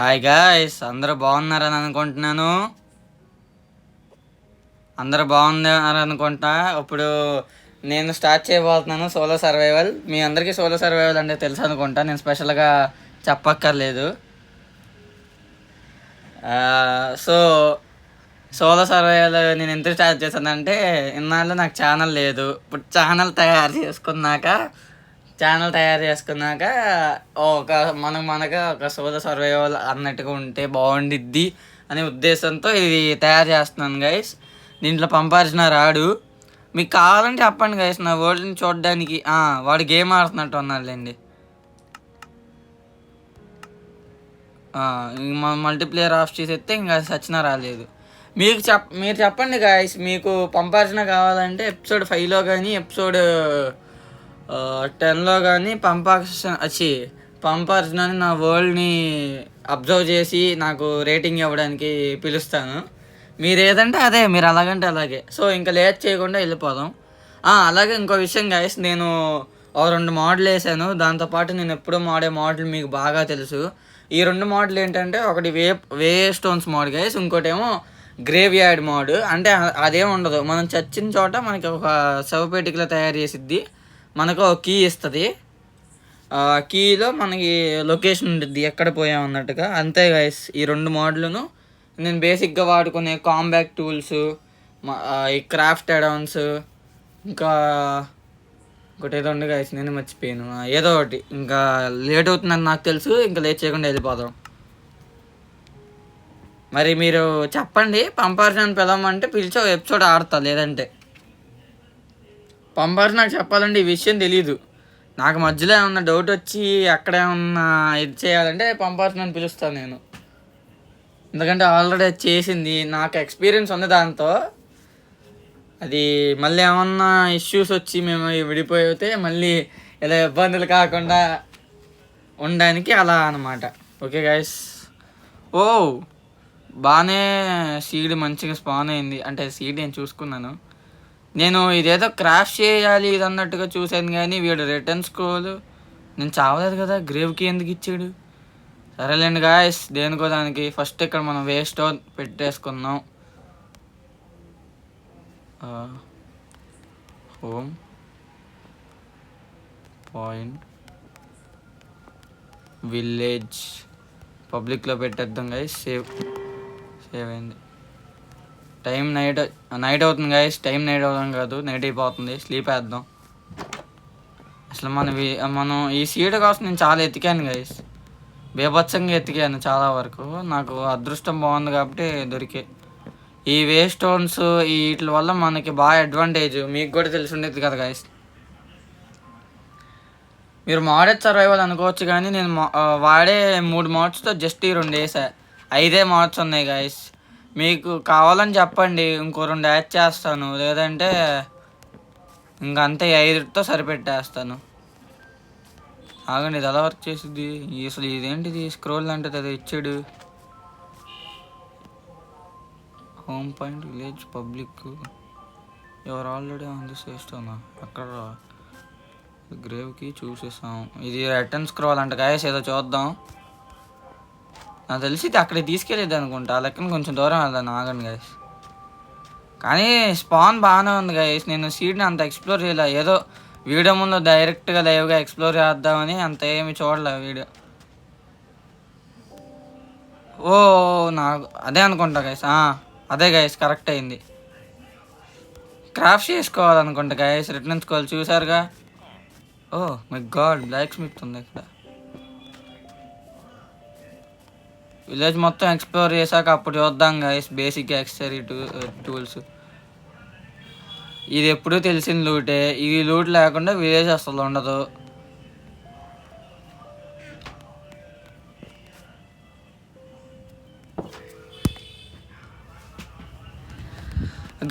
Hi guys, అందరూ బాగున్నారని అనుకుంటున్నాను. అందరూ బాగున్నారనుకుంటా. ఇప్పుడు నేను స్టార్ట్ చేయబోతున్నాను సోలో సర్వైవల్. మీ అందరికీ సోలో సర్వైవల్ అంటే తెలుసు అనుకుంటా, నేను స్పెషల్గా చెప్పక్కర్లేదు. సో సోలో సర్వైవల్ నేను ఎందుకు స్టార్ట్ చేశానంటే, ఇన్నాళ్ళు నాకు ఛానల్ లేదు. ఇప్పుడు ఛానల్ తయారు చేసుకున్నాక ఒక మనగా ఒక సోలో సర్వైవల్ అన్నట్టుగా ఉంటే బాగుండిద్ది అనే ఉద్దేశంతో ఇది తయారు చేస్తున్నాను గైస్. దీంట్లో పంపాల్సిన రాడు. మీకు కావాలంటే చెప్పండి గైస్, నా వరల్డ్ని చూడడానికి. వాడు గేమ్ ఆడుతున్నట్టు ఉన్నాడులేండి. మల్టీప్లేయర్ ఆఫ్ చేసేస్తే ఇంకా సచిన రాలేదు. మీరు చెప్పండి గాయస్, మీకు పంపాల్సిన కావాలంటే ఎపిసోడ్ 5లో కానీ ఎపిసోడ్ 10లో కానీ పంపాల్సిన నా వరల్డ్ని అబ్జర్వ్ చేసి నాకు రేటింగ్ ఇవ్వడానికి పిలుస్తాను. మీరు ఏదంటే అదే, మీరు అలాగంటే అలాగే. సో ఇంకా లేట్ చేయకుండా వెళ్ళిపోదాం. అలాగే ఇంకో విషయం గాయస్, నేను 2 మోడల్ వేసాను. దాంతోపాటు నేను ఎప్పుడూ వాడే మోడల్ మీకు బాగా తెలుసు. ఈ 2 మోడల్ ఏంటంటే, ఒకటి వే స్టోన్స్ మోడ్ గైస్, ఇంకోటేమో గ్రేవ్ యార్డ్ మోడ్. అంటే అదేం ఉండదు, మనం చచ్చిన చోట మనకి ఒక శవపేటికలో తయారు చేసిద్ది, మనకు ఒక కీ ఇస్తుంది. కీలో మనకి లొకేషన్ ఉంటుంది, ఎక్కడ పోయామన్నట్టుగా. అంతే గైస్, ఈ 2 మోడల్ను నేను బేసిక్గా వాడుకునే కాంబాక్ట్ టూల్స్, ఈ క్రాఫ్ట్ అడౌన్స్, ఇంకా ఒకటి ఏదో ఉంది గైస్, నేను మర్చిపోయాను. ఏదో ఒకటి. ఇంకా లేట్ అవుతుందని నాకు తెలుసు, ఇంకా లేట్ చేయకుండా వెళ్ళిపోదాం. మరి మీరు చెప్పండి, పంపాల్సిన పిలవమంటే పిలిచి ఎపిసోడ్ ఆడతా. లేదంటే పంపాల్సిన నాకు చెప్పాలంటే ఈ విషయం తెలీదు. నాకు మధ్యలో ఏమన్నా డౌట్ వచ్చి అక్కడ ఏమన్నా ఇది చేయాలంటే పంపాల్సిన పిలుస్తాను నేను. ఎందుకంటే ఆల్రెడీ చేసింది, నాకు ఎక్స్పీరియన్స్ ఉంది దాంతో. అది మళ్ళీ ఏమన్నా ఇష్యూస్ వచ్చి మేము విడిపోయితే మళ్ళీ ఇలా ఇబ్బందులు కాకుండా ఉండడానికి అలా అనమాట. Okay guys. బాగానే సీడ్ మంచిగా స్పాన్ అయింది. అంటే సీడ్ నేను చూసుకున్నాను. నేను ఇదేదో క్రాష్ చేయాలి ఇది అన్నట్టుగా చూశాను, కానీ వీడు రిటర్న్ స్క్రోల్ నేను చావలేదు కదా, గ్రేవ్కి ఎందుకు ఇచ్చాడు? సరేలేండి గాయస్, దేనికో దానికి. ఫస్ట్ ఇక్కడ మనం వేస్ట్ పెట్టేసుకుందాం. హోమ్ పాయింట్ విలేజ్ పబ్లిక్లో పెట్టేద్దాం గైస్. సేవ్ అయింది. టైం నైట్ అవుతుంది గైస్. టైం నైట్ అవుతాం కాదు, నైట్ అయిపోతుంది. స్లీప్ వేద్దాం. అసలు మనం ఈ సీడ్ కోసం నేను చాలా ఎతికాను గైస్, బేభత్సంగా ఎతికాను చాలా వరకు. నాకు అదృష్టం బాగుంది కాబట్టి దొరికే. ఈ వే స్టోన్స్ వీటి వల్ల మనకి బాగా అడ్వాంటేజ్, మీకు కూడా తెలిసి ఉండేది కదా గైస్. మీరు మోడెడ్ సర్వైవల్ అనుకోవచ్చు, కానీ నేను వాడే 3 మోడ్స్తో జస్ట్ ఈ 2 వేసా. 5 మోడ్స్ ఉన్నాయి గైస్. మీకు కావాలని చెప్పండి, ఇంకో 2 యాడ్ చేస్తాను. లేదంటే ఇంకంతే, 5తో సరిపెట్టేస్తాను. ఆగండి, ఇది ఎలా వర్క్ చేసిద్ది అసలు? ఇదేంటిది స్క్రోల్ అంటే అది ఇచ్చాడు. హోమ్ పాయింట్ విలేజ్ పబ్లిక్ ఎవరు ఆల్రెడీ ఆన్ దిస్ వేస్తానా? అక్కడ గ్రేవ్కి చూసేసాం. ఇది రిటర్న్ స్క్రోల్ అంట గాయస్, ఏదో చూద్దాం. నాకు తెలిసి ఇది అక్కడికి తీసుకెళ్ళేది అనుకుంటా. ఆ లెక్కన కొంచెం దూరం వెళ్దాను. ఆగండి గాయస్. కానీ స్పాన్ బాగానే ఉంది గాయస్. నేను సీడ్ని అంత ఎక్స్ప్లోర్ చేయలే, ఏదో వీడియో ముందు డైరెక్ట్గా లైవ్గా ఎక్స్ప్లోర్ చేద్దామని అంత ఏమి చూడలే వీడియో. నాకు అదే అనుకుంటా గైస్. అదే గైస్, కరెక్ట్ అయింది. క్రాఫ్ట్ చేసుకోవాలనుకుంటా గైస్, రిటర్న్ స్క్రోల్ చూసారుగా. మై గాడ్, బ్లాక్ స్మిత్ ఉంది ఇక్కడ. విలేజ్ మొత్తం ఎక్స్ప్లోర్ చేశాక అప్పుడు చూద్దాం గైస్ బేసిక్ యాక్సెసరీ టూల్స్. ఇది ఎప్పుడూ తెలిసిన లూటే. ఈ లూట్ లేకుండా విలేజ్ అసలు ఉండదు.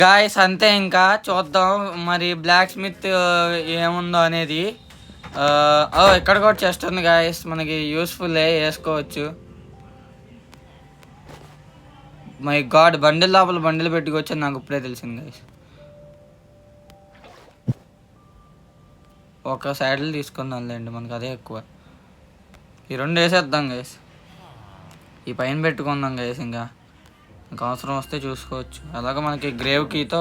గాయస్ అంతే, ఇంకా చూద్దాం మరి బ్లాక్ స్మిత్ ఏముందో అనేది. ఇక్కడ కూడా చెస్ట్ ఉంది గాయస్, మనకి యూస్ఫుల్లే, వేసుకోవచ్చు. మై గాడ్, బండిల్ లోపల బండిలు పెట్టుకోవచ్చు నాకు ఇప్పుడే తెలిసింది గాయస్. ఒక సైడ్లు తీసుకుందాంలేండి, మనకు అదే ఎక్కువ. ఈ 2 వేసేద్దాం గైస్. ఈ పైన పెట్టుకుందాం గైస్. ఇంకా అవసరం వస్తే చూసుకోవచ్చు. అలాగే మనకి గ్రేవ్ కీతో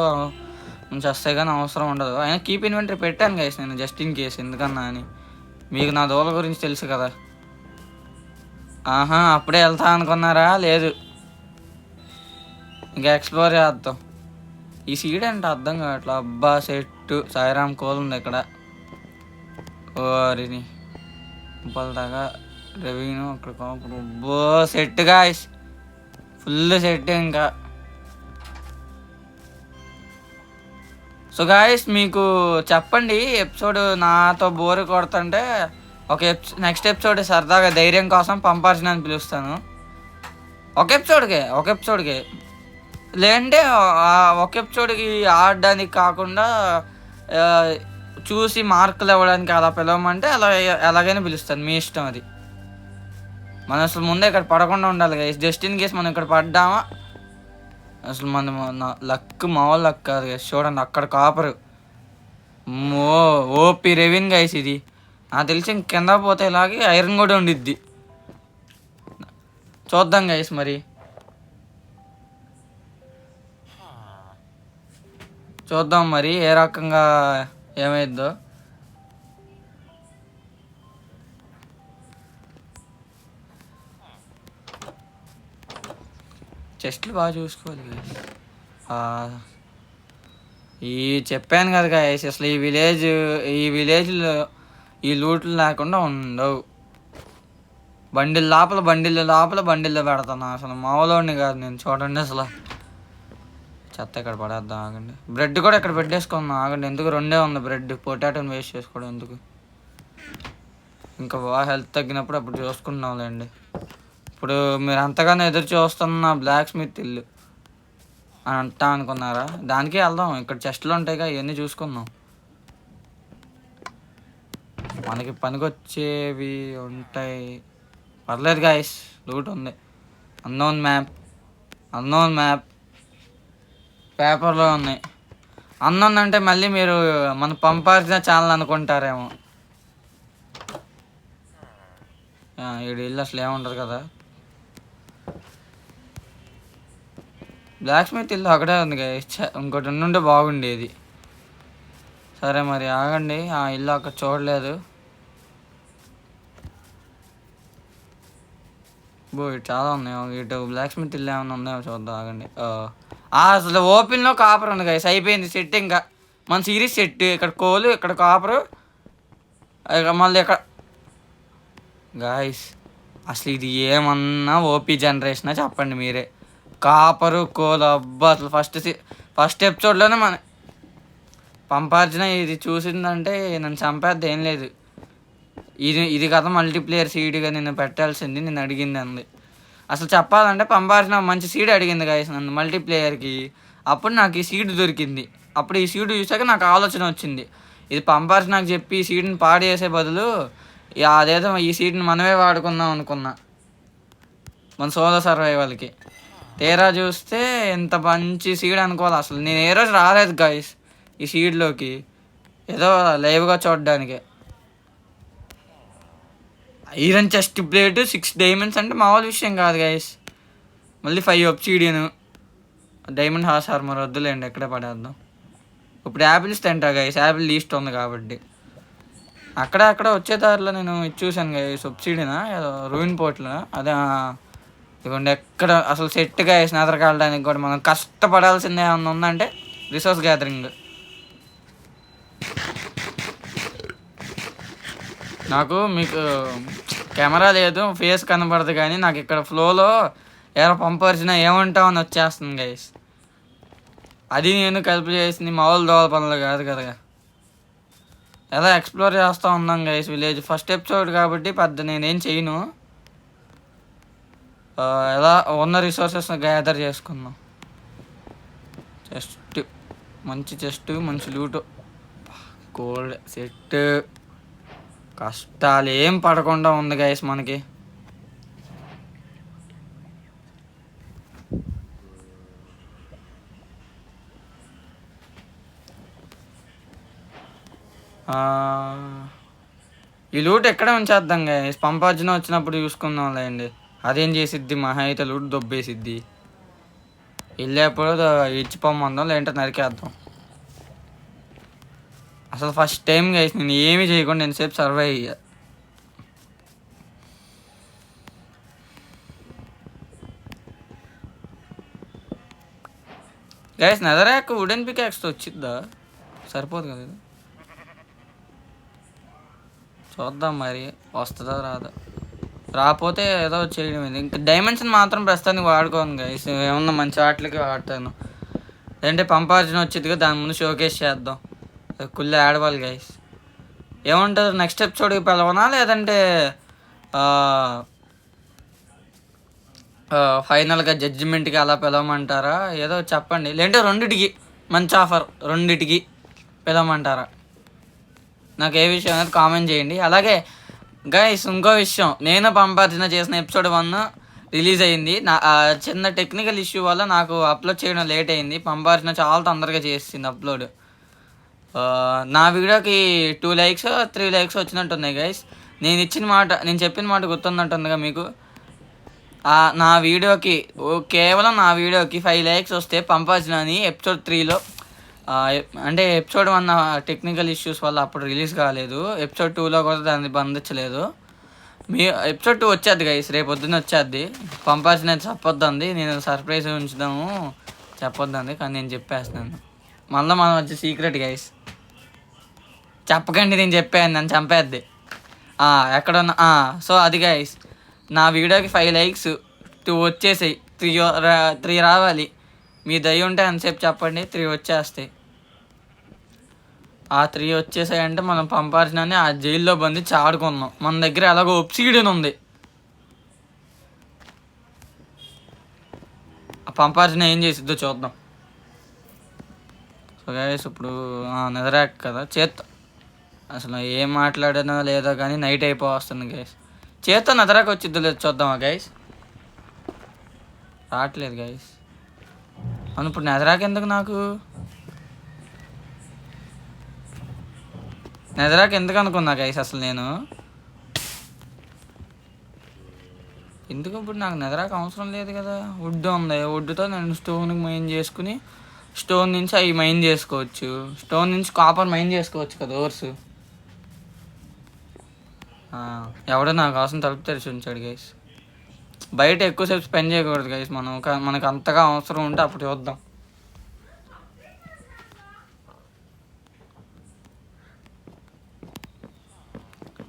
నుంచి వస్తాయి కానీ అవసరం ఉండదు. అయినా కీప్ ఇన్వెంటరీ పెట్టాను గైస్ నేను, జస్ట్ ఇన్ కేస్ ఎందుకన్నా అని. మీకు నా దోల గురించి తెలుసు కదా. ఆహా, అప్పుడే వెళ్తా అనుకున్నారా? లేదు, ఇంకా ఎక్స్ప్లోర్ చేద్దాం. ఈ సీడ్ అంటే అర్థం కావట్లా. అబ్బా సెట్ సాయిరామ్ కోల్ ఉంది ఇక్కడ. ఓరిని దాకా రెవెన్యూ అక్కడ అబ్బో సెట్ గాయస్, ఫుల్ సెట్. ఇంకా సో గాయస్ మీకు చెప్పండి, ఎపిసోడ్ నాతో బోర్ కొడుతుంటే ఒక నెక్స్ట్ ఎపిసోడ్ సరదాగా ధైర్యం కోసం పంపార్చిన అని పిలుస్తాను. ఒక ఎపిసోడ్కే లేదంటే ఒక ఎపిసోడ్కి ఆడడానికి కాకుండా చూసి మార్కులు ఇవ్వడానికి అలా పిలవమంటే అలా ఎలాగైనా పిలుస్తాను, మీ ఇష్టం అది. మనం అసలు ముందే ఇక్కడ పడకుండా ఉండాలి గైస్. జస్ట్ ఇన్ కేస్ మనం ఇక్కడ పడ్డామా, అసలు మన లక్ మామూలు లక్ కాదు గైస్. చూడండి అక్కడ కాపరు ఓపి రెవిన్ గైస్. ఇది నాకు తెలిసి కింద పోతే ఇలాగే ఐరన్ కూడా ఉండిద్ది. చూద్దాం గైస్ మరి, చూద్దాం మరి ఏ రకంగా ఏమైద్దో. చెస్ట్లు బాగా చూసుకోవాలి గైస్. ఈ చెప్పాను కదా గైస్, అసలు ఈ విలేజ్లో ఈ లూట్లు లేకుండా ఉండవు. బండిల్ లోపల పెడతాను. అసలు మామూలుని కాదు నేను. చూడండి అసలు చెత్త ఇక్కడ పడేద్దాం. ఆగండి, బ్రెడ్ కూడా ఇక్కడ పెట్టేసుకుందాం. ఆగండి, ఎందుకు రెండే ఉంది బ్రెడ్, పొటాటోని వేస్ట్ చేసుకోవడం ఎందుకు. ఇంకా బాగా హెల్త్ తగ్గినప్పుడు అప్పుడు చూసుకుంటున్నాంలేండి. ఇప్పుడు మీరు అంతగానో ఎదురు చూస్తున్న బ్లాక్ స్మిత్ ఇల్లు అని అంటా అనుకున్నారా? దానికే వెళ్దాం. ఇక్కడ చెస్ట్లు ఉంటాయిగా, ఇవన్నీ చూసుకుందాం. మనకి పనికొచ్చేవి ఉంటాయి, పర్లేదు గాయస్. లూట్ ఉంది. అన్నోన్ మ్యాప్ పేపర్లో ఉన్నాయి. అన్నోన్ అంటే మళ్ళీ మీరు మన పంపాల్సిన ఛానల్ అనుకుంటారేమో. ఈడు ఇల్లు అసలు ఏముండదు కదా. బ్లాక్ స్మిత్ ఇల్లు అక్కడే ఉంది గైస్. ఇంకోటి ఉండుంటే బాగుండేది. సరే మరి ఆగండి, ఆ ఇల్లు అక్కడ చూడలేదు. ఇటు చాలా ఉన్నాయి. ఇటు బ్లాక్ స్మిత్ ఇల్లు ఏమైనా ఉన్నాయో చూద్దాం. ఆగండి. అసలు ఓపెన్లో కాపర్ ఉంది గైస్. అయిపోయింది సెట్. ఇంకా మన సిరీస్ సెట్. ఇక్కడ కోలు, ఇక్కడ కాపరు, మళ్ళీ ఇక్కడ గాయస్. అసలు ఇది ఏమన్నా ఓపీ జనరేషనా చెప్పండి మీరే. కాపరు కోలు అబ్బా. అసలు ఫస్ట్ ఎపిసోడ్లోనే మన పంపార్జున ఇది చూసిందంటే నన్ను చంపేద్ది. ఏం లేదు, ఇది కదా మల్టీప్లేయర్ సీడ్గా నేను పెట్టాల్సింది. నేను అడిగింది అంది. అసలు చెప్పాలంటే పంపార్జున మంచి సీడ్ అడిగింది గాయస్ నన్ను మల్టీప్లేయర్కి. అప్పుడు నాకు ఈ సీడ్ దొరికింది. అప్పుడు ఈ సీడ్ చూసాక నాకు ఆలోచన వచ్చింది, ఇది పంపార్జున నాకు చెప్పి ఈ సీడ్ని పాడు చేసే బదులు అదేదో ఈ సీడ్ని మనమే వాడుకుందాం అనుకున్నా మన సోలో సర్వైవల్కి. తీరా చూస్తే ఎంత మంచి సీడ్ అనుకోవాలి. అసలు నేను ఏ రోజు రాలేదు గాయస్ ఈ సీడ్లోకి, ఏదో లైవ్గా చూడడానికే. ఐరన్ చెస్ట్ ప్లేట్ 6 డైమండ్స్ అంటే మామూలు విషయం కాదు గాయస్. మళ్ళీ 5 ఒబ్సిడియన్, డైమండ్ హార్స్ ఆర్మర్ వద్దులేండి, ఎక్కడే పడేద్దాం. ఇప్పుడు యాపిల్స్ తింటా గాయస్, యాపిల్ లీస్ట్ ఉంది కాబట్టి. అక్కడ వచ్చే దారిలో నేను ఇది చూశాను గాయస్, ఒబ్సిడియనా ఏదో రూయిన్ పోర్ట్లో. అదే ఇదిగోండి. ఎక్కడ అసలు సెట్గా వేసి నెదరకాలడానికి కూడా మనం కష్టపడాల్సిందే ఏమన్నా ఉందంటే రిసోర్స్ గ్యాదరింగ్. నాకు మీకు కెమెరా లేదు, ఫేస్ కనబడదు, కానీ నాకు ఇక్కడ ఫ్లోలో ఎవరో పంపరిచినా ఏమంటామని వచ్చేస్తుంది గైస్. అది నేను కలిపి చేసింది మామూలు దోల పనులు కాదు కదా. ఎలా ఎక్స్ప్లోర్ చేస్తూ ఉన్నాం గైస్ విలేజ్. ఫస్ట్ ఎపిసోడ్ కాబట్టి పెద్ద నేనేం చేయను. ఎలా ఉన్న రిసోర్సెస్ గ్యాదర్ చేసుకుందాం. మంచి చెస్ట్, మంచి లూటు, గోల్డ్ సెట్. కష్టాలు ఏం పడకుండా ఉంది గైస్ మనకి. ఈ లూట్ ఎక్కడ ఉంచేద్దాం గైస్, పంపార్జున వచ్చినప్పుడు చూసుకుందాంలేండి. అదేం చేసిద్ది, మహా అయితే లూట్ దొబ్బేసిద్ది. వెళ్ళేప్పుడు ఇచ్చిపోమందాం, లేదంటే నరికేద్దాం. అసలు ఫస్ట్ టైం గైస్ నేను ఏమీ చేయకుండా ఎంతసేపు సర్వైవ్ అయ్యా. గైస్ నెదరాక్ వుడెన్ పికాక్స్తో వచ్చిద్దా? సరిపోదు కదా ఇది. చూద్దాం మరి వస్తుందా రాదా. రాకపోతే ఏదో చేయడం. ఇంకా డైమెన్షన్ మాత్రం ప్రస్తుతానికి వాడుకోను గైస్, ఏమన్నా మంచి వాటికి వాడతాను. లేదంటే పంపార్జున వచ్చిందిగా, దాని ముందు షోకేస్ చేద్దాం. కుళ్ళి ఆడవాలి గైస్. ఏమంటారు, నెక్స్ట్ ఎపిసోడ్కి పిలవనా లేదంటే ఫైనల్గా జడ్జిమెంట్కి అలా పిలవమంటారా? ఏదో చెప్పండి. లేదంటే రెండిటికి మంచి ఆఫర్, రెండిటికి పిలవమంటారా? నాకు ఏ విషయం అనేది కామెంట్ చేయండి. అలాగే గైస్ ఇంకో విషయం, నేను పంపార్జున చేసిన ఎపిసోడ్ 1 రిలీజ్ అయింది. నా చిన్న టెక్నికల్ ఇష్యూ వల్ల నాకు అప్లోడ్ చేయడం లేట్ అయింది. పంపార్జున చాలా తొందరగా చేసింది అప్లోడ్. నా వీడియోకి 2 likes 3 likes వచ్చినట్టున్నాయి గైస్. నేను చెప్పిన మాట గుర్తున్నట్టుందిగా మీకు. నా వీడియోకి కేవలం నా వీడియోకి 5 likes వస్తే పంపార్జునని ఎపిసోడ్ 3లో, అంటే ఎపిసోడ్ 1 టెక్నికల్ ఇష్యూస్ వల్ల అప్పుడు రిలీజ్ కాలేదు. ఎపిసోడ్ 2లో కూడా దాన్ని బంధించలేదు. ఎపిసోడ్ 2 వచ్చేది గైస్, రేపు పొద్దున్న వచ్చేది. పంపార్జున చెప్పొద్దండి, నేను సర్ప్రైజ్ ఉంచుదాము చెప్పొద్దండి, కానీ నేను చెప్పేస్తున్నాను. మళ్ళీ మనం వచ్చి సీక్రెట్ గైస్, చెప్పకండి నేను చెప్పాను, నన్ను చంపేద్ది ఎక్కడున్నా. సో అది గైస్, నా వీడియోకి 5 likes 2 వచ్చేసాయి. 3 రావాలి. మీ దయ ఉంటే ఎంతసేపు చెప్పండి, 3 వచ్చేస్తాయి. ఆ 3 వచ్చేసాయంటే మనం పంపార్జునని ఆ జైల్లో బంధించి ఆడుకున్నాం. మన దగ్గర ఎలాగో ఒబ్సిడియన్ ఉంది. ఆ పంపార్జున ఏం చేసిద్దో చూద్దాం. సో గైస్ ఇప్పుడు నెదరాక్ కదా, అసలు ఏం మాట్లాడానో లేదో కానీ నైట్ అయిపోవస్తుంది గైస్. చేత్తో నెదరాక్ వచ్చిద్దో లేదు చూద్దామా గైస్. రావట్లేదు గైస్. అవును, ఇప్పుడు నెదరాక్ ఎందుకు నాకు? నెదరాక్ ఎందుకు అనుకున్నా గైస్ అసలు నేను? ఎందుకు ఇప్పుడు నాకు నెదరాక్ అవసరం లేదు కదా. వుడ్ ఉంది, వుడ్తో నేను స్టోన్కి మైన్ చేసుకుని స్టోన్ నుంచి అవి మైన్ చేసుకోవచ్చు. స్టోన్ నుంచి కాపర్ మైన్ చేసుకోవచ్చు కదా ఓర్స్. ఎవడో నా కోసం తలుపు తెరిచి ఉంచాడు గైస్. బయట ఎక్కువసేపు స్పెండ్ చేయకూడదు గైస్. మనకు అంతగా అవసరం ఉంటే అప్పుడు చూద్దాం.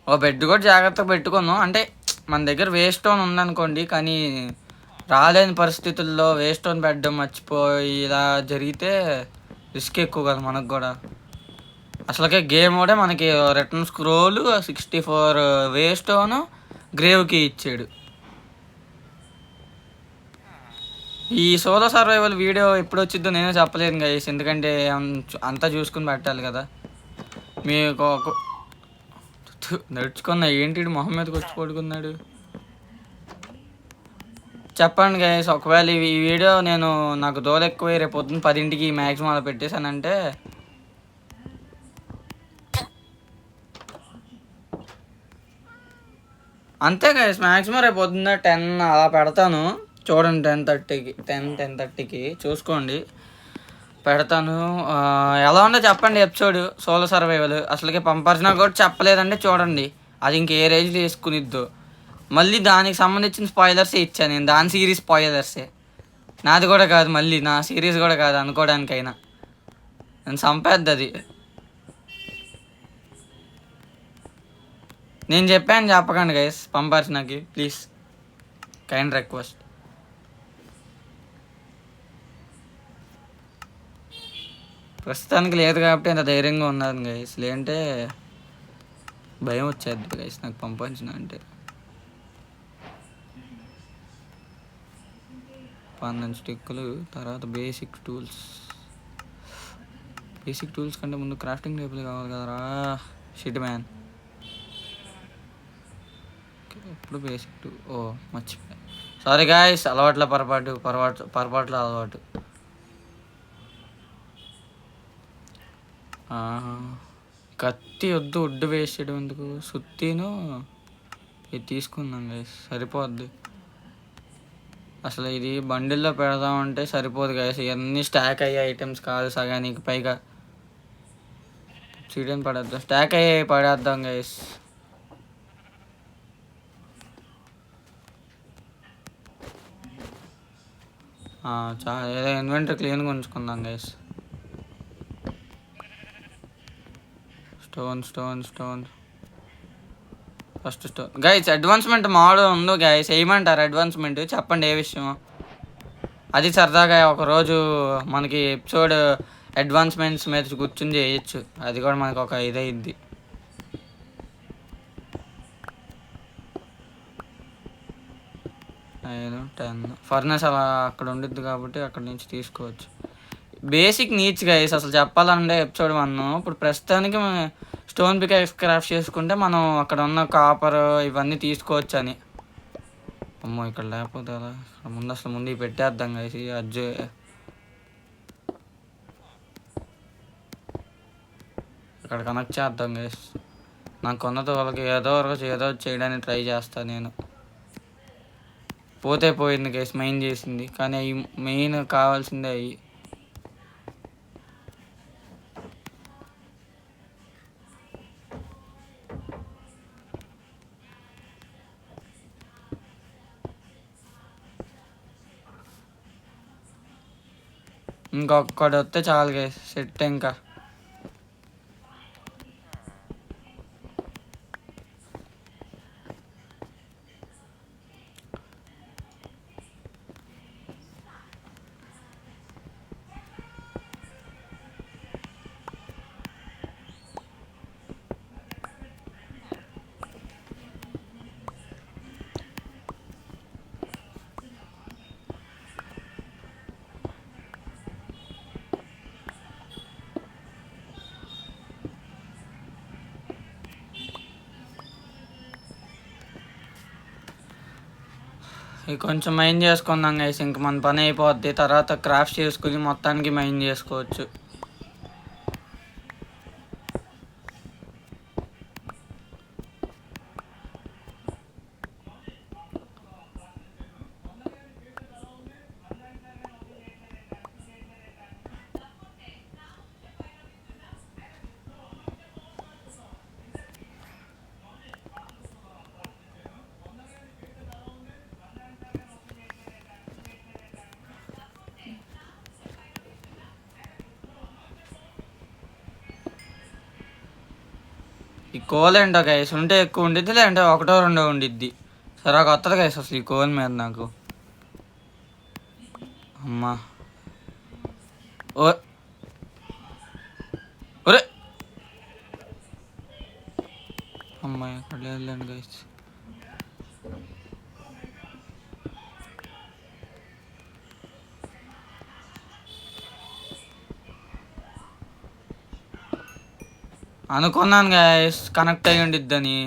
ఓ బెడ్ కూడా జాగ్రత్తగా పెట్టుకున్నాం. అంటే మన దగ్గర వేస్ట్ స్టోన్ ఉందనుకోండి, కానీ రాలేని పరిస్థితుల్లో వేస్ట్ స్టోన్ పెట్టడం మర్చిపోయి ఇలా జరిగితే రిస్క్ ఎక్కువ కదా మనకు కూడా. అసలుకే గేమ్ కూడా మనకి రిటర్న్ స్క్రోల్ 64 వేస్ట్ స్టోన్ గ్రేవ్కి ఇచ్చాడు. ఈ సోలో సర్వైవల్ వీడియో ఎప్పుడు వచ్చిద్దో నేనే చెప్పలేను గైస్, ఎందుకంటే అంతా చూసుకుని పెట్టాలి కదా. మీకు నడుచుకున్నా ఏంటి మొహం మీదకి వచ్చి పడుకున్నాడు. చెప్పండి గైస్, ఒకవేళ ఈ వీడియో నాకు దోలు ఎక్కువ రేపు పొద్దున్న 10ంటికి మ్యాక్సిమం అలా పెట్టేశానంటే అంతే గైస్. మ్యాక్సిమం రేపు పొద్దున్న 10 అలా పెడతాను. చూడండి 10:30కి చూసుకోండి, పెడతాను. ఎలా ఉందో చెప్పండి ఎపిసోడ్ సోలో సర్వైవల్. అసలుకి పంపార్జున కూడా చెప్పలేదంటే చూడండి, అది ఇంకే రేంజ్ తీసుకునిద్దు. మళ్ళీ దానికి సంబంధించిన స్పాయిలర్సే ఇచ్చాను నేను, దాని సిరీస్ స్పాయిలర్సే. నాది కూడా కాదు, మళ్ళీ నా సిరీస్ కూడా కాదు అనుకోవడానికైనా. నేను చంపేద్ది అది. నేను చెప్పాను చెప్పకండి గైస్ పంపార్జునకి, ప్లీజ్ కైండ్ రిక్వెస్ట్. ప్రస్తుతానికి లేదు కాబట్టి అంత ధైర్యంగా ఉన్నాను గైస్, లేదంటే భయం వచ్చేది గైస్ నాకు పంపార్జున అంటే. 12 స్టిక్కులు, తర్వాత బేసిక్ టూల్స్ కంటే ముందు క్రాఫ్టింగ్ టేబుల్ కావాలి కదరా. షిట్ మ్యాన్, ఇప్పుడు బేసిక్ మర్చిపోయా. సారీ గాయస్, పొరపాట్ల అలవాటు. కత్తి వద్దు, వుడ్ వేస్ట్ చేయడం ఎందుకు. సుత్తిను ఇది తీసుకుందాం గైస్, సరిపోద్ది. అసలు ఇది బండిల్లో పెడదామంటే సరిపోదు గైస్, ఇవన్నీ స్టాక్ అయ్యే ఐటమ్స్ కాదు, సగానికి పైగా. చీడని పడేద్దాం, స్టాక్ అయ్యే పడేద్దాం గైస్. చాలా ఏదో ఇన్వెంటరీ క్లీన్గా ఉంచుకుందాం guys. Stone first stone guys. Advancement mode ఉందో గైస్, వేయమంటారు అడ్వాన్స్మెంట్? చెప్పండి ఏ విషయం. అది సరదాగా ఒకరోజు మనకి ఎపిసోడ్ అడ్వాన్స్మెంట్స్ మీద కూర్చుని చేయొచ్చు, అది కూడా మనకు ఒక ఇదైద్ది. నేను 10 ఫర్నెస్ అలా అక్కడ ఉండిద్ది కాబట్టి అక్కడ నుంచి తీసుకోవచ్చు. బేసిక్ నీడ్స్ గైస్ అసలు చెప్పాలంటే ఎపిసోడ్ 1 ఇప్పుడు ప్రస్తుతానికి స్టోన్ పికాక్స్ క్రాఫ్ట్ చేసుకుంటే మనం అక్కడ ఉన్న కాపర్ ఇవన్నీ తీసుకోవచ్చు అని. అమ్మో ఇక్కడ లేకపోతే అలా ముందు ఇవి పెట్టేద్దాం గైస్. అజ్జు ఇక్కడ కనెక్ట్ చేద్దాం గైస్. నాకు కొన్నతో వాళ్ళకి ఏదో చేయడానికి ట్రై చేస్తాను నేను. పోతే పోయింది గైస్ మెయిన్ చేసింది, కానీ అవి మెయిన్ కావాల్సిందే అవి. ఇంకొకటి వస్తే చాలు గైస్, సెట్. ఇంకా ఇవి కొంచెం మైన్ చేసుకుందాం గైస్, ఇంక మన పని అయిపోద్ది. తర్వాత క్రాఫ్ట్ చేసుకుని మొత్తానికి మైన్ చేసుకోవచ్చు. ఈ కోల్ ఏంటో గైస్, ఉంటే ఎక్కువ ఉండిద్ది, లేదంటే 1-2 ఉండిద్ది. సరే కొత్తది గైస్ అసలు ఈ కోల్ మీద నాకు. అమ్మా ఒరే అమ్మాయి అక్కడ లేదులేండి గైస్. అనుకున్నాను గైస్ కనెక్ట్ అయ్యి ఉండిద్దని.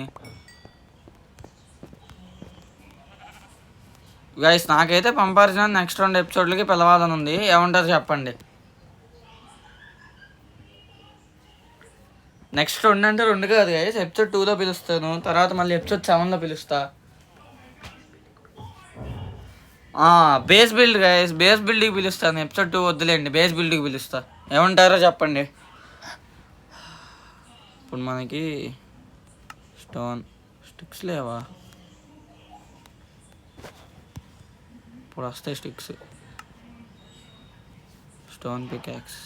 గైస్ నాకైతే పంపాల్సిన నెక్స్ట్ 2 ఎపిసోడ్లకి పిలవాలని ఉంది, ఏమంటారు చెప్పండి? నెక్స్ట్ 2 అంటే 2 కాదు గైస్, ఎపిసోడ్ 2లో పిలుస్తాను, తర్వాత మళ్ళీ ఎపిసోడ్ 7లో పిలుస్తా. బేస్ బిల్డ్ గైస్, బేస్ బిల్డ్కి పిలుస్తాను. ఎపిసోడ్ 2 వద్దులేండి, బేస్ బిల్డ్కి పిలుస్తా, ఏమంటారో చెప్పండి. ఇప్పుడు మనకి స్టోన్ స్టిక్స్ లేవా? ఇప్పుడు వస్తాయి స్టిక్స్. స్టోన్ పికాక్స్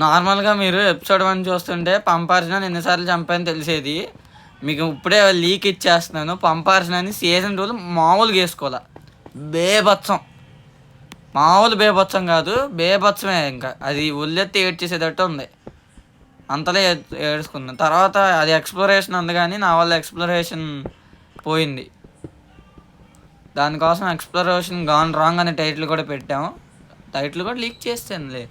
నార్మల్గా మీరు ఎపిసోడ్ 1 చూస్తుంటే పంపార్జున ఎన్నిసార్లు చంపాయని తెలిసేది. మీకు ఇప్పుడే లీక్ ఇచ్చేస్తున్నాను. పంపార్జున అని సీజన్ 2 మామూలుగా వేసుకోవాలా, బేబత్సం. మామూలు బేబత్సం కాదు, బేబత్సమే. ఇంకా అది ఉల్లెత్తి ఏడ్చేసేటట్టు ఉంది, అంతలే ఏడ్చుకుంది. తర్వాత అది ఎక్స్ప్లోరేషన్ ఉంది, కానీ నా వల్ల ఎక్స్ప్లోరేషన్ పోయింది. దానికోసం ఎక్స్ప్లోరేషన్ గాన్ రాంగ్ అనే టైటిల్ కూడా పెట్టాము. టైటిల్ కూడా లీక్ చేస్తానులే.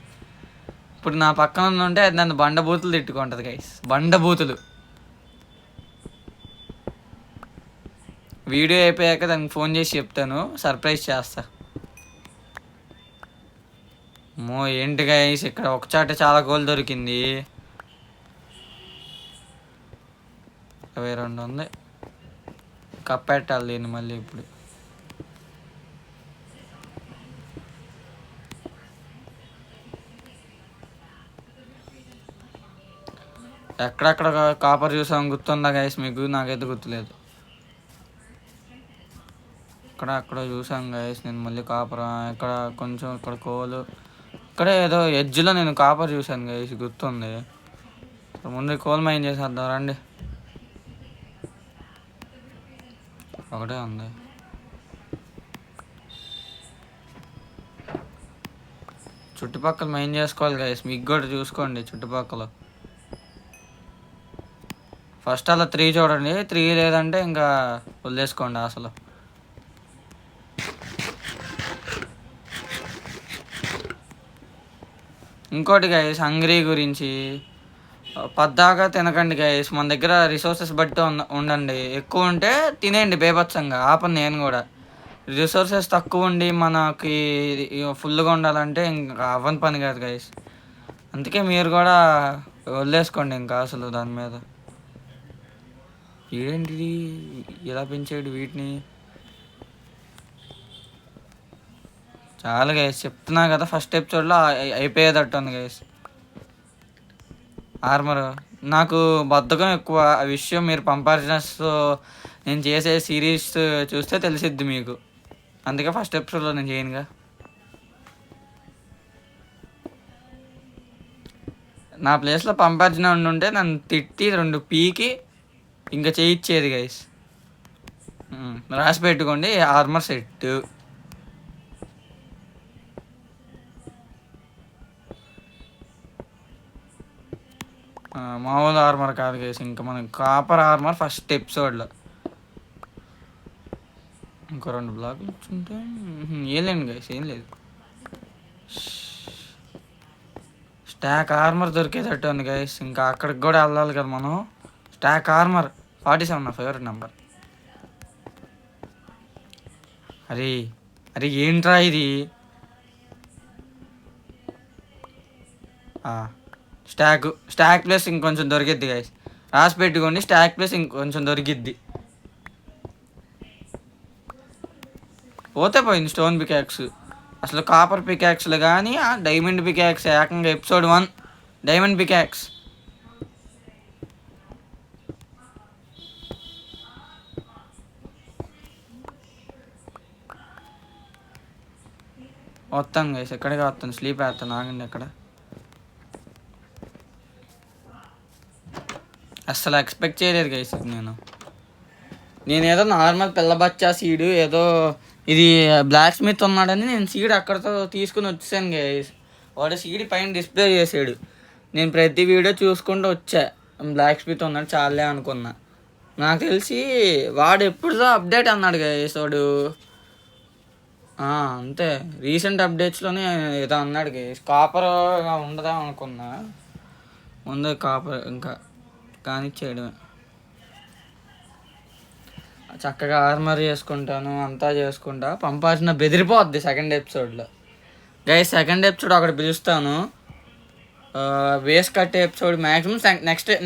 ఇప్పుడు నా పక్కన ఉంటే అది నన్ను బండబూతులు తిట్టుకుంటుంది గైస్, బండబూతులు. వీడియో అయిపోయాక దానికి ఫోన్ చేసి చెప్తాను, సర్ప్రైజ్ చేస్తా. ఏంటి గైస్ ఇక్కడ ఒకచాట చాలా గోల్ దొరికింది. 22 ఉంది. కప్పెట్టాలి దీన్ని మళ్ళీ ఇప్పుడు. ఎక్కడెక్కడ కాపర్ చూసాం గుర్తుందా గైస్ మీకు? నాకైతే గుర్తులేదు. అక్కడ చూసాం గైస్ నేను మళ్ళీ కాపర్. ఇక్కడ కొంచెం ఇక్కడ కోలు, ఇక్కడ ఏదో ఎడ్జ్లో నేను కాపర్ చూసాను గైస్, గుర్తుంది. ముందు కోల్ మైన్ చేసేద్దాం రండి. ఒకటే ఉంది. చుట్టుపక్కల మైన్ చేసుకోవాలి గైస్, మీకు కూడా చూసుకోండి చుట్టుపక్కల. ఫస్ట్ అలా 3 చూడండి, 3 లేదంటే ఇంకా వదిలేసుకోండి అసలు. ఇంకోటి గైస్ హంగ్రీ గురించి, పద్దాకా తినకండి గైస్. మన దగ్గర రిసోర్సెస్ బట్టి ఉండండి. ఎక్కువ ఉంటే తినేయండి బేబత్సంగా, ఆపండి. నేను కూడా రిసోర్సెస్ తక్కువ ఉండి మనకి ఫుల్గా ఉండాలంటే ఇంకా అవ్వని పని కాదు గైస్. అందుకే మీరు కూడా వదిలేసుకోండి ఇంకా అసలు దాని మీద. ఏంటిది ఇలా పెంచాడు వీటిని? చాలా గైస్ చెప్తున్నా కదా, ఫస్ట్ ఎపిసోడ్లో అయిపోయేటట్టు ఉంది గైస్. ఆర్మర్ నాకు బద్ధకం ఎక్కువ, ఆ విషయం మీరు పంపార్జినస్ నేను చేసే సిరీస్ చూస్తే తెలిసిద్ది మీకు. అందుకే ఫస్ట్ ఎపిసోడ్లో నేను చేయనుగా. నా ప్లేస్లో పంపార్జన ఉండుంటే నన్ను తిట్టి 2 పీకి ఇంకా చేయించేది గైస్. రాసి పెట్టుకోండి ఆర్మర్ సెట్. మామూలు ఆర్మర్ కాదు గైస్, ఇంకా మనకి కాపర్ ఆర్మర్ ఫస్ట్ ఎపిసోడ్లో. ఇంకో 2 బ్లాకులు ఉంటే ఏం లేదు గైస్, ఏం లేదు. స్టాక్ ఆర్మర్ దొరికేటట్టు ఉంది గైస్, ఇంకా అక్కడికి కూడా వెళ్ళాలి కదా మనం. స్టాక్ ఆర్మర్ 47 నా ఫేవరెట్ నెంబర్. అరే అరే ఏంట్రా ఇది? స్టాక్ ప్లస్ ఇంకొంచెం దొరికిద్ది గైస్, రాసి పెట్టుకోండి. స్టాక్ ప్లస్ ఇంకొంచెం దొరికిద్ది. పోతే పోయింది స్టోన్ పికాక్స్. అసలు కాపర్ పికాక్స్లు కానీ డైమండ్ పికాక్స్, ఏకంగా ఎపిసోడ్ 1 డైమండ్ పికాక్స్. వస్తాను గైస్, ఎక్కడికి వస్తాను, స్లీప్ వేస్తాను, ఆగండి. ఎక్కడ అస్సలు ఎక్స్పెక్ట్ చేయలేదు గైస్. నేను ఏదో నార్మల్ పిల్లబచ్చా సీడు, ఏదో ఇది బ్లాక్ స్మిత్ ఉన్నాడని నేను సీడ్ అక్కడితో తీసుకుని వచ్చాను గైస్. వాడు సీడ్ పైన డిస్ప్లే చేసాడు. నేను ప్రతి వీడియో చూసుకుంటూ వచ్చా, బ్లాక్ స్మిత్ ఉన్నాడు చాలే అనుకున్నా. నాకు తెలిసి వాడు ఎప్పుడుదో అప్డేట్ అన్నాడు గైస్ వాడు. అంతే, రీసెంట్ అప్డేట్స్లోనే ఏదో అన్నాడు గైస్. కాపర్ ఉండదా అనుకున్నా, ముందు కాపర్ ఇంకా కానిచ్చేయడమే. చక్కగా ఆర్మర్ చేసుకుంటాను, అంతా చేసుకుంటా. పంపాల్సిన బెదిరిపోద్ది సెకండ్ ఎపిసోడ్లో గైస్. సెకండ్ ఎపిసోడ్ ఒకటి పిలుస్తాను, బేస్ కట్టే ఎపిసోడ్. మ్యాక్సిమం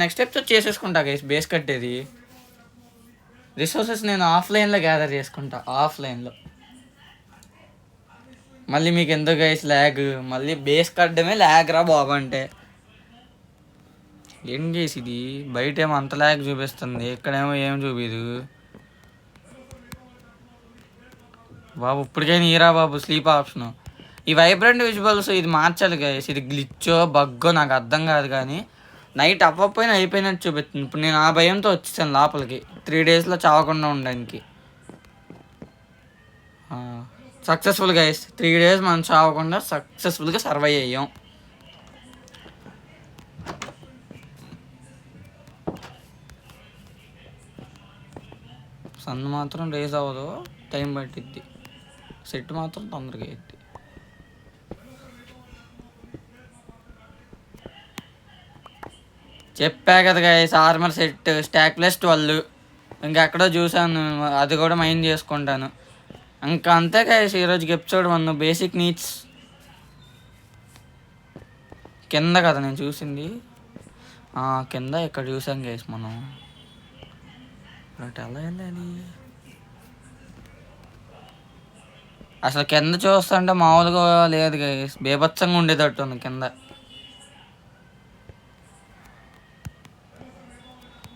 నెక్స్ట్ ఎపిసోడ్ చేసేసుకుంటా గైస్. బేస్ కట్టేది రిసోర్సెస్ నేను ఆఫ్లైన్లో గ్యాదర్ చేసుకుంటా, ఆఫ్లైన్లో. మళ్ళీ మీకు ఎందుకు గైస్ ల్యాగ్? మళ్ళీ బేస్ కట్టడమే ల్యాగ్ రా బాబు అంటే. ఏం చేసి ఇది బయట ఏమో అంత ల్యాగ్ చూపిస్తుంది, ఇక్కడేమో ఏం చూపిదు బాబు. ఇప్పటికైనా ఈరా బాబు స్లీప్ ఆప్షను. ఈ వైబ్రెంట్ విజువల్స్ ఇది మార్చాలి గైస్. ఇది గ్లిచ్చో బగ్గో నాకు అర్థం కాదు, కానీ నైట్ అవ్వకపోయినా అయిపోయినట్టు చూపిస్తుంది. ఇప్పుడు నేను ఆ భయంతో వచ్చేసాను లోపలికి 3 డేస్లో చావకుండా ఉండడానికి. సక్సెస్ఫుల్ గైస్, 3 డేస్ మనం చావకుండా సక్సెస్ఫుల్గా సర్వైవ్ అయ్యాం. సన్ మాత్రం రేజ్ అవ్వదు, టైం పట్టిద్ది. సెట్ మాత్రం తొందరగా అయ్యిద్ది. చెప్పా కదా guys, armour set stack plus 12. ఇంకెక్కడో చూసాను, అది కూడా మైండ్ చేసుకుంటాను. ఇంకా అంతే గైస్ ఈరోజుకి ఎపిసోడ్ 1 బేసిక్ నీడ్స్. కింద కదా నేను చూసింది, కింద ఇక్కడ చూసాం గైస్ మనం. బట్ ఎలా వెళ్ళాలి? అసలు కింద చూస్తుంటే మామూలుగా లేదు గైస్, బేభత్సంగా ఉండేటట్టు ఉంది కింద.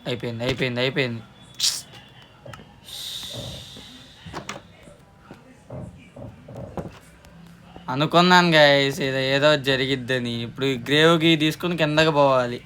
అయిపోయింది అయిపోయింది అయిపోయింది. అనుకున్నాను గైస్ ఏదో జరిగిద్దని. ఇప్పుడు గ్రేవ్కి తీసుకుని కిందకి పోవాలి.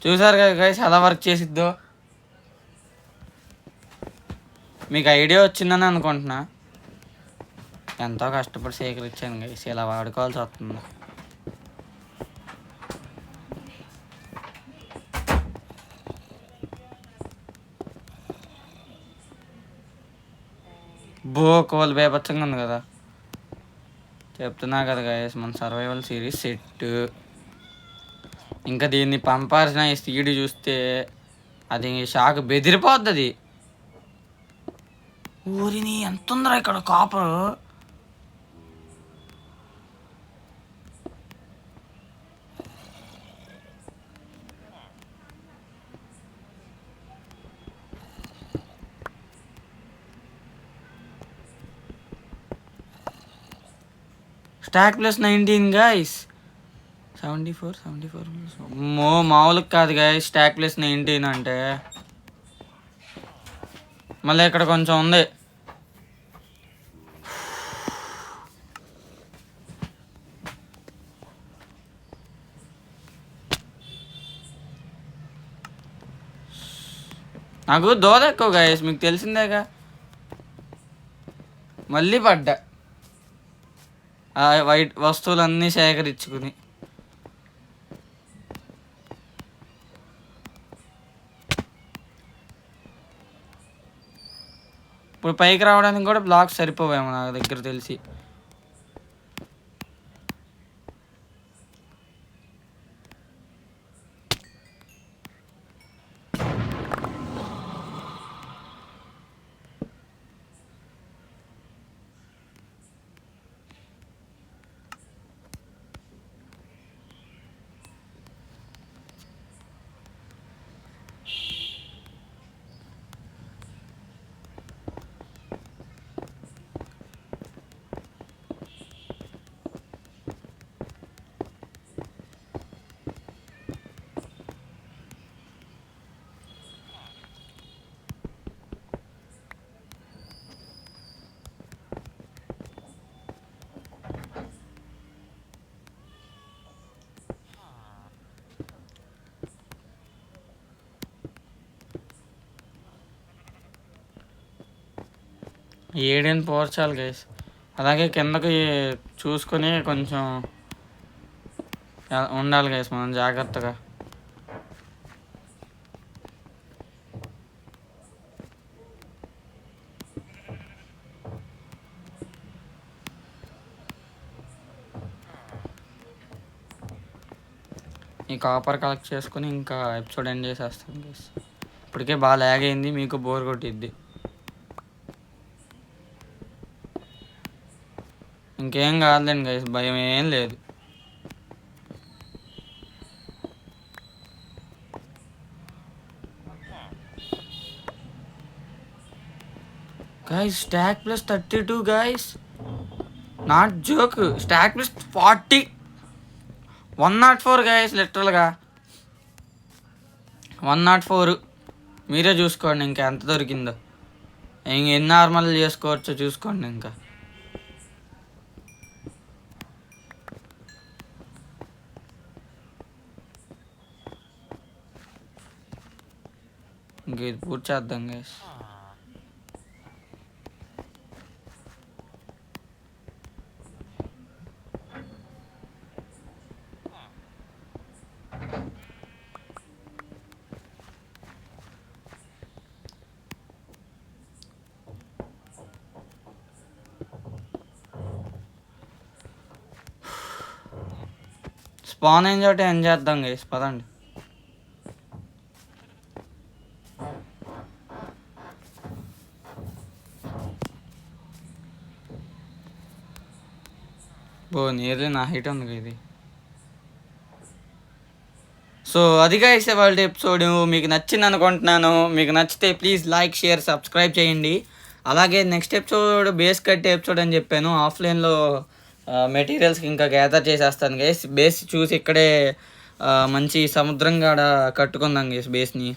చూసారు కదా గైస్ ఎలా వర్క్ చేసిద్దో. మీకు ఐడియా వచ్చిందని అనుకుంటున్నా. ఎంతో కష్టపడి సేకరించాను గైస్, ఇలా వాడుకోవాల్సి వస్తుంది. కోల్ బేపచ్చంగా ఉంది కదా. చెప్తున్నా కదా గైస్, మన సర్వైవల్ సిరీస్ సెట్. ఇంకా దీన్ని పంపాల్సిన ఈ స్పీడ్ చూస్తే అది షాక్ బెదిరిపోద్ది. ఊరిని ఎంత ఉందిరా ఇక్కడ కాపరు. Stock plus 19 guys. 74 మామూలుగా కాదు గైస్ స్టాక్ ప్లస్ 19 అంటే. మళ్ళీ ఇక్కడ కొంచెం ఉంది. నాకు దోద ఎక్కువ గైస్, మీకు తెలిసిందేగా. మళ్ళీ పడ్డా వైట్ వస్తువులన్నీ సేకరించుకుని. ఇప్పుడు పైకి రావడానికి కూడా బ్లాక్స్ సరిపోవేమో నాకు దగ్గర తెలిసి. ఏడేని పోర్చాలి గైస్. అలాగే కిందకి చూసుకొని కొంచెం ఉండాలి గైస్ మనం జాగ్రత్తగా. ఈ కాపర్ కలెక్ట్ చేసుకుని ఇంకా ఎపిసోడ్ ఎండ్ చేసేస్తాను గైస్. ఇప్పటికే బాగా ల్యాగ్ అయింది, మీకు బోర్ కొట్టిద్ది. ఇంకేం కాదులేండి గైస్, భయం ఏం లేదు. Guys stock plus 32 guys, not joke. Stock plus 40, 104 guys. లిటరల్గా 104. మీరే చూసుకోండి ఇంకా ఎంత దొరికిందో. ఎన్ని నార్మల్ చేసుకోవచ్చో చూసుకోండి. ఇంకా ఇంక ఇది పూర్తి చేద్దాం గైస్. స్పాన్ అయిన చోట ఏం చేద్దాం గైస్, పదండి. నియర్లీ నా హైట్ ఉంది ఇది. సో అది గైస్ వాళ్ళ ఎపిసోడ్ మీకు నచ్చింది అనుకుంటున్నాను. మీకు నచ్చితే ప్లీజ్ లైక్, షేర్, సబ్స్క్రైబ్ చేయండి. అలాగే నెక్స్ట్ ఎపిసోడ్ బేస్ కట్టే ఎపిసోడ్ అని చెప్పాను. ఆఫ్లైన్లో మెటీరియల్స్కి ఇంకా గ్యాదర్ చేసేస్తాను గైస్. బేస్ చూసి ఇక్కడే మంచి సముద్రం కాడ కట్టుకుందాం గైస్ బేస్ని.